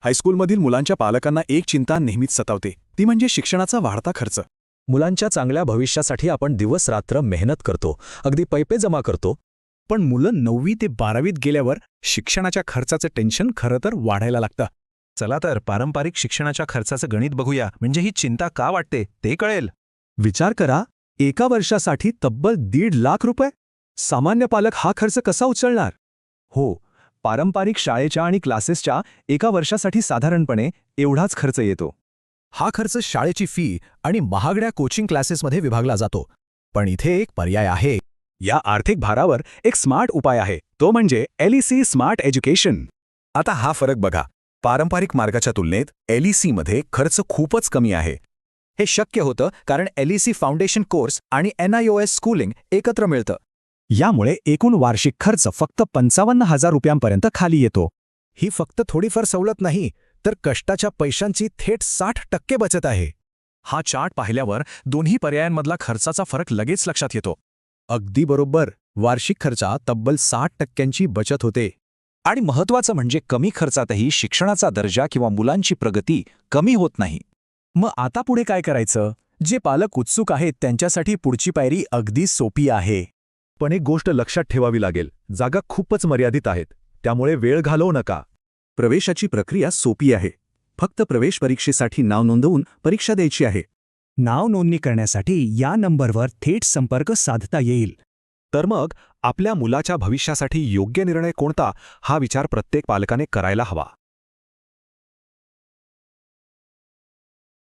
हायस्कूलमधील मुलांच्या पालकांना एक चिंता नेहमीच सतावते, ती म्हणजे शिक्षणाचा वाढता खर्च. मुलांच्या चांगल्या भविष्यासाठी आपण दिवस-रात्र मेहनत करतो, अगदी पैसे जमा करतो. पण मुलं 9वी ते 12वीत गेल्यावर शिक्षणाच्या खर्चाचं टेन्शन खरं तर वाढायला लागतं. चला तर पारंपरिक शिक्षणाच्या खर्चाचं गणित बघूया, म्हणजे ही चिंता का वाटते ते कळेल. विचार करा, एका वर्षासाठी तब्बल 1.5 लाख रुपये. सामान्य पालक हा खर्च कसा उचलणार? हो, पारंपरिक शाळेच्या आणि क्लासेसच्या एका वर्षासाठी साधारणपणे एवढाच खर्च येतो. हा खर्च शाळेची फी आणि महागड्या कोचिंग क्लासेसमध्ये विभागला जातो. पण इथे एक पर्याय आहे. या आर्थिक भारावर एक स्मार्ट उपाय आहे, तो म्हणजे LEC स्मार्ट एज्युकेशन. आता हा फरक बघा, पारंपरिक मार्गाच्या तुलनेत LECमध्ये खर्च खूपच कमी आहे. हे शक्य होतं कारण LEC फाउंडेशन कोर्स आणि NIOS स्कूलिंग एकत्र मिळतं. यामुळे एकूण वार्षिक खर्च फक्त 55,000 रुपयांपर्यंत खाली येतो. ही फक्त थोडीफार सवलत नाही, तर कष्टाच्या पैशांची थेट 60% बचत आहे. हा चार्ट पाहिल्यावर दोन्ही पर्यायांमधला खर्चाचा फरक लगेच लक्षात येतो. अगदी बरोबर, वार्षिक खर्चात तब्बल 60% बचत होते. आणि महत्त्वाचं म्हणजे कमी खर्चातही शिक्षणाचा दर्जा किंवा मुलांची प्रगती कमी होत नाही. मग आता पुढे काय करायचं? जे पालक उत्सुक आहेत त्यांच्यासाठी पुढची पायरी अगदी सोपी आहे. पण एक गोष्ट लक्षात ठेवावी लागेल, जागा खूपच मर्यादित आहेत, त्यामुळे वेळ घालवू नका. प्रवेशाची प्रक्रिया सोपी आहे. फक्त प्रवेश परीक्षेसाठी नाव नोंदवून परीक्षा द्यायची आहे. नाव नोंदणी करण्यासाठी या नंबरवर थेट संपर्क साधता येईल. तर मग आपल्या मुलाच्या भविष्यासाठी योग्य निर्णय कोणता, हा विचार प्रत्येक पालकाने करायला हवा.